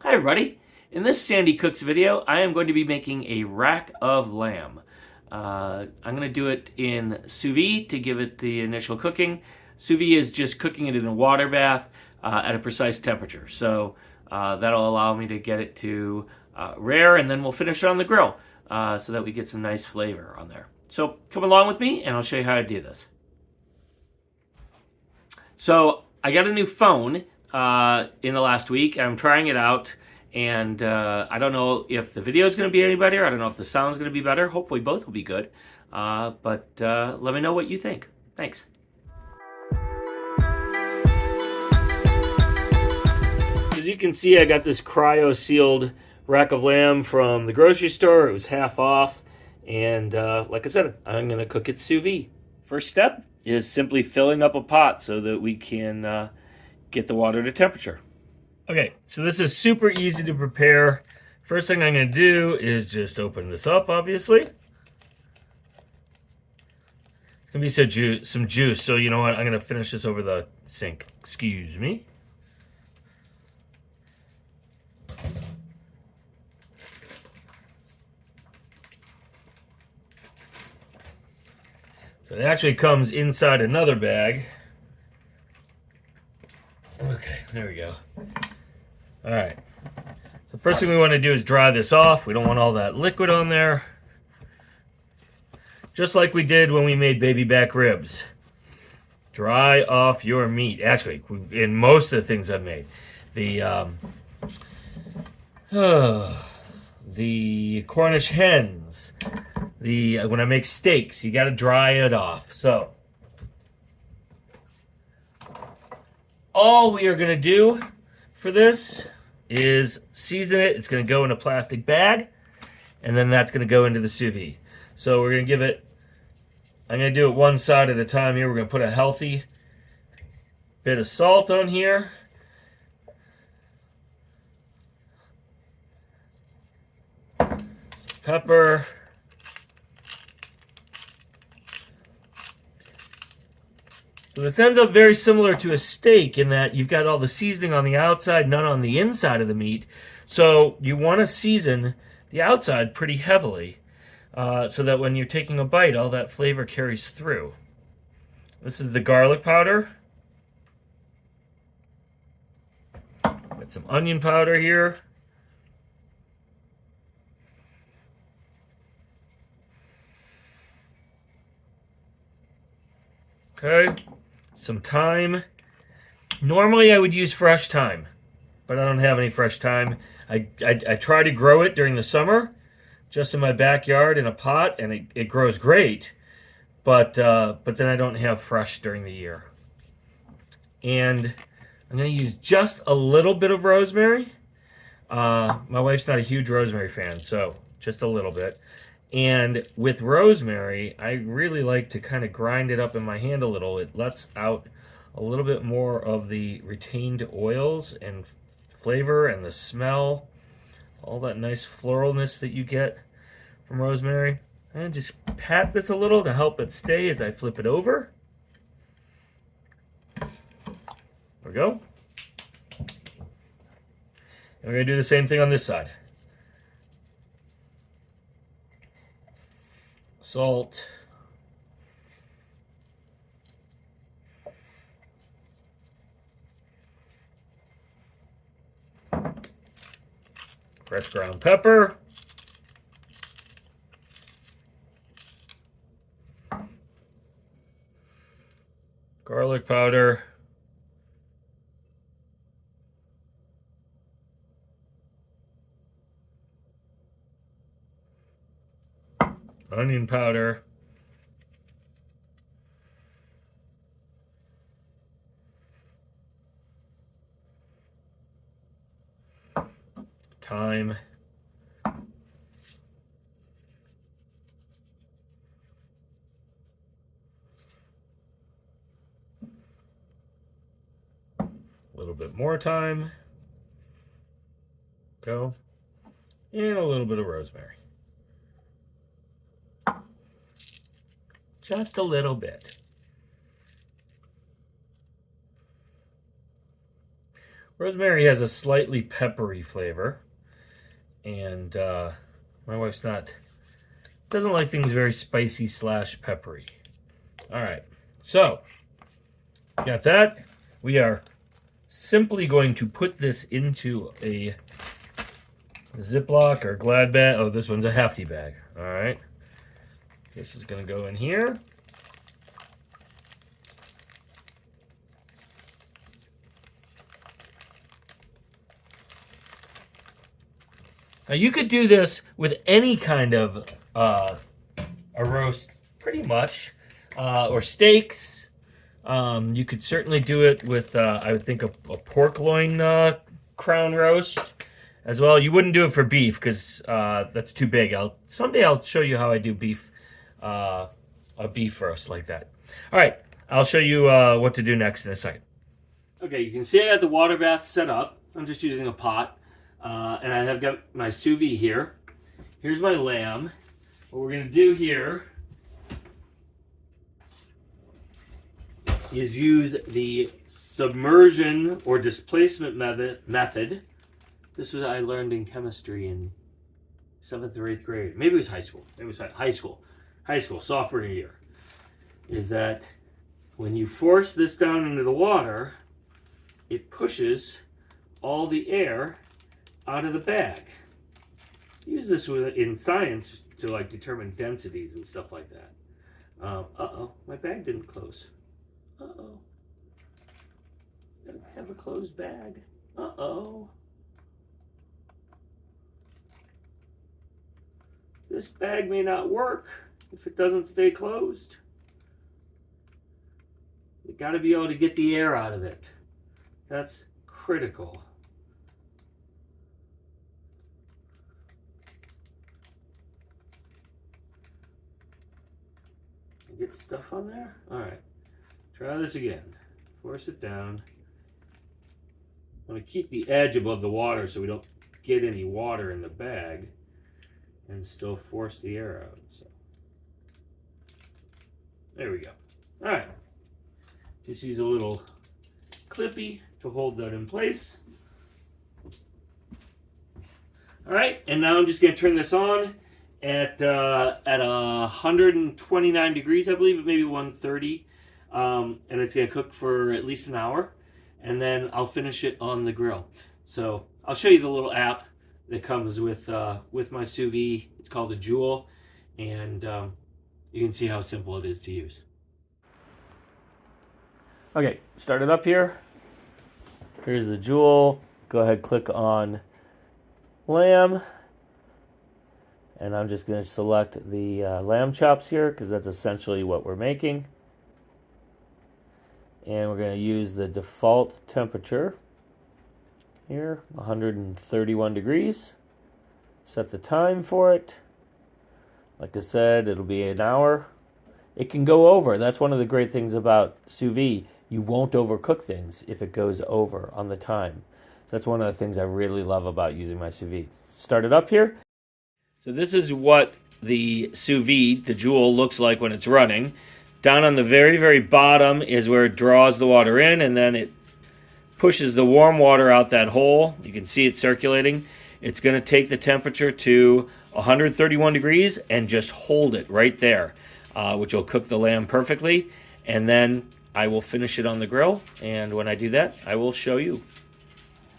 Hi everybody! In this Sandi Cooks video, I am going to be making a rack of lamb. I'm going to do it in sous vide to give it the initial cooking. Sous vide is just cooking it in a water bath at a precise temperature. So that'll allow me to get it to rare, and then we'll finish it on the grill so that we get some nice flavor on there. So come along with me and I'll show you how to do this. So I got a new phone in the last week. I'm trying it out, and I don't know if the video is going to be any better. I don't know if the sound is going to be better. Hopefully both will be good. But let me know what you think. Thanks. As you can see, I got this cryo-sealed rack of lamb from the grocery store. It was half off. And like I said, I'm going to cook it sous vide. First step is simply filling up a pot so that we can get the water to temperature. Okay, so this is super easy to prepare. First thing I'm going to do is just open this up, obviously. It's going to be some juice, so you know what? I'm going to finish this over the sink. Excuse me. So it actually comes inside another bag. Okay, there we go. All right. So first thing we want to do is dry this off. We don't want all that liquid on there. Just like we did when we made baby back ribs. Dry off your meat. Actually, in most of the things I've made. The Cornish hens. When I make steaks, you got to dry it off. So all we are going to do for this is season it. It's going to go in a plastic bag, and then that's going to go into the sous vide. So we're going to give it, I'm going to do it one side at a time here. We're going to put a healthy bit of salt on here. Pepper. So this ends up very similar to a steak in that you've got all the seasoning on the outside, none on the inside of the meat. So you want to season the outside pretty heavily so that when you're taking a bite, all that flavor carries through. This is the garlic powder. Got some onion powder here. Okay. Some thyme. Normally I would use fresh thyme, but I don't have any fresh thyme. I try to grow it during the summer, just in my backyard in a pot, and it grows great, but then I don't have fresh during the year. And I'm going to use just a little bit of rosemary. My wife's not a huge rosemary fan, so just a little bit. And with rosemary, I really like to kind of grind it up in my hand a little. It lets out a little bit more of the retained oils and flavor and the smell, all that nice floralness that you get from rosemary. And just pat this a little to help it stay as I flip it over. There we go. And we're going to do the same thing on this side. Salt. Fresh ground pepper. Garlic powder. Onion powder. Thyme. A little bit more thyme. Go. And a little bit of rosemary. Just a little bit. Rosemary has a slightly peppery flavor, and my wife's doesn't like things very spicy / peppery. All right, so got that. We are simply going to put this into a Ziploc or Glad bag. Oh, this one's a hefty bag. All right, this is going to go in here. Now you could do this with any kind of a roast, pretty much, or steaks. You could certainly do it with, I would think, a pork loin crown roast as well. You wouldn't do it for beef because that's too big. Someday I'll show you how I do beef, a beef roast like that. All right, I'll show you what to do next in a second. Okay, you can see I got the water bath set up. I'm just using a pot. And I have got my sous vide here. Here's my lamb. What we're going to do here is use the submersion or displacement method. This was I learned in chemistry in 7th or 8th grade. Maybe it was high school. Maybe it was high school. High school, sophomore year. Is that when you force this down into the water, it pushes all the air out of the bag. Use this in science to like determine densities and stuff like that. Uh-oh, my bag didn't close. Uh-oh. Gotta have a closed bag. Uh-oh. This bag may not work if it doesn't stay closed. You gotta be able to get the air out of it. That's critical. Get the stuff on there? Alright. Try this again. Force it down. I want to keep the edge above the water so we don't get any water in the bag and still force the air out. So there we go. Alright. Just use a little clippy to hold that in place. Alright, and now I'm just going to turn this on at 129 degrees, I believe, maybe 130, and it's going to cook for at least an hour, and then I'll finish it on the grill. So I'll show you the little app that comes with my sous vide. It's called a Joule, and you can see how simple it is to use. Okay, start it up here. Here's the Joule. Go ahead, click on lamb. And I'm just going to select the lamb chops here because that's essentially what we're making. And we're going to use the default temperature here, 131 degrees. Set the time for it. Like I said, it'll be an hour. It can go over. That's one of the great things about sous vide. You won't overcook things if it goes over on the time. So that's one of the things I really love about using my sous vide. Start it up here. So this is what the sous vide, the Joule, looks like when it's running. Down on the very, very bottom is where it draws the water in, and then it pushes the warm water out that hole. You can see it circulating. It's going to take the temperature to 131 degrees and just hold it right there, which will cook the lamb perfectly. And then I will finish it on the grill, and when I do that, I will show you.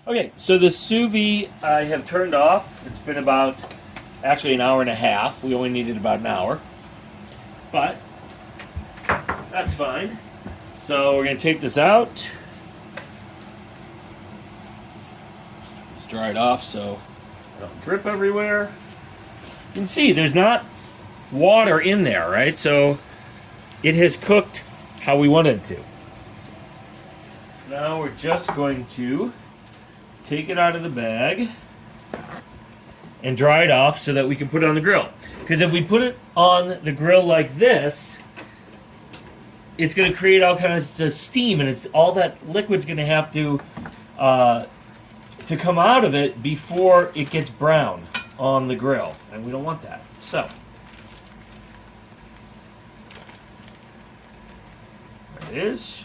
Okay, so the sous vide I have turned off. It's been about actually an hour and a half. We only needed about an hour. But that's fine. So we're going to take this out. Just dry it off so it don't drip everywhere. You can see there's not water in there, right? So it has cooked how we wanted it to. Now we're just going to take it out of the bag and dry it off so that we can put it on the grill. Because if we put it on the grill like this, it's going to create all kinds of steam, and it's all that liquid's going to have to come out of it before it gets brown on the grill, and we don't want that. So there it is.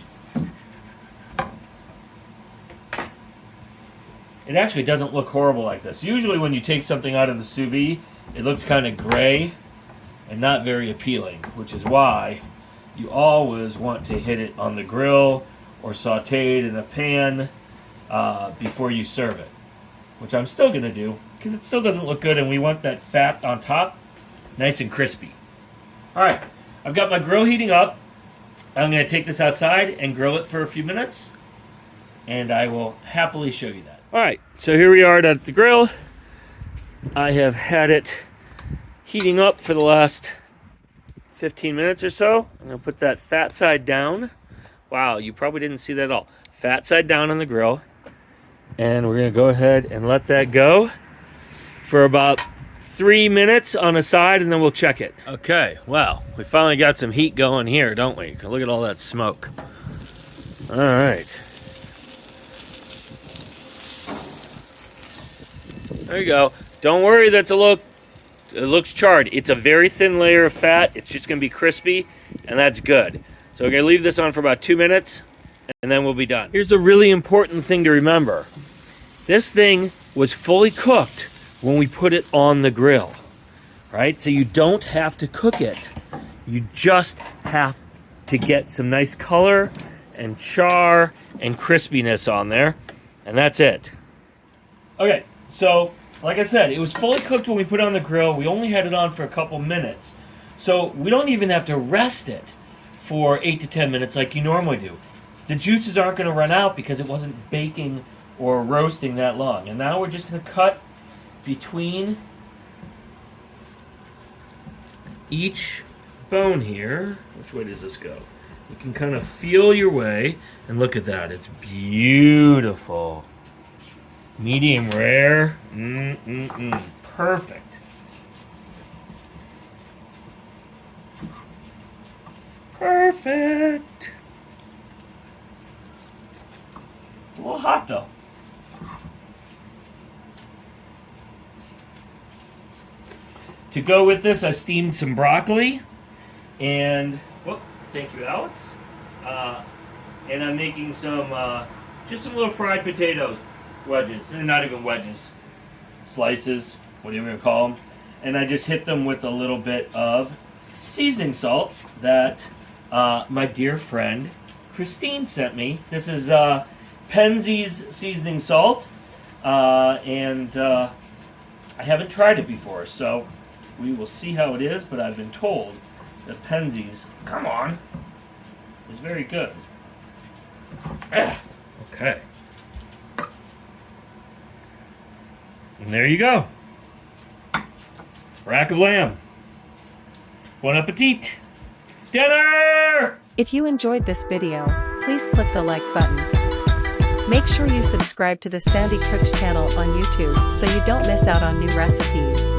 it actually doesn't look horrible like this. Usually when you take something out of the sous vide, it looks kind of gray and not very appealing, which is why you always want to hit it on the grill or sauteed in a pan before you serve it, which I'm still going to do because it still doesn't look good, and we want that fat on top nice and crispy. All right, I've got my grill heating up. I'm going to take this outside and grill it for a few minutes, and I will happily show you that. All right, so here we are at the grill. I have had it heating up for the last 15 minutes or so. I'm going to put that fat side down. Wow, you probably didn't see that at all. Fat side down on the grill. And we're going to go ahead and let that go for about 3 minutes on a side, and then we'll check it. Okay, well, we finally got some heat going here, don't we? Look at all that smoke. All right. There you go. Don't worry, it looks charred. It's a very thin layer of fat. It's just going to be crispy, and that's good. So we're going to leave this on for about 2 minutes, and then we'll be done. Here's a really important thing to remember. This thing was fully cooked when we put it on the grill, right? So you don't have to cook it. You just have to get some nice color and char and crispiness on there, and that's it. Okay, so like I said, it was fully cooked when we put it on the grill. We only had it on for a couple minutes. So we don't even have to rest it for 8 to 10 minutes like you normally do. The juices aren't going to run out because it wasn't baking or roasting that long. And now we're just going to cut between each bone here. Which way does this go? You can kind of feel your way, and look at that. It's beautiful. Medium rare. Perfect. Perfect. It's a little hot though. To go with this, I steamed some broccoli, and thank you, Alex. And I'm making some just some little fried potatoes, wedges, not even wedges, slices, whatever you want to call them. And I just hit them with a little bit of seasoning salt that my dear friend Christine sent me. This is Penzeys seasoning salt, and I haven't tried it before, so we will see how it is, but I've been told that Penzeys, come on, is very good. Okay. And there you go. Rack of lamb. Bon appetit. Dinner! If you enjoyed this video, please click the like button. Make sure you subscribe to the Sandi Cooks channel on YouTube so you don't miss out on new recipes.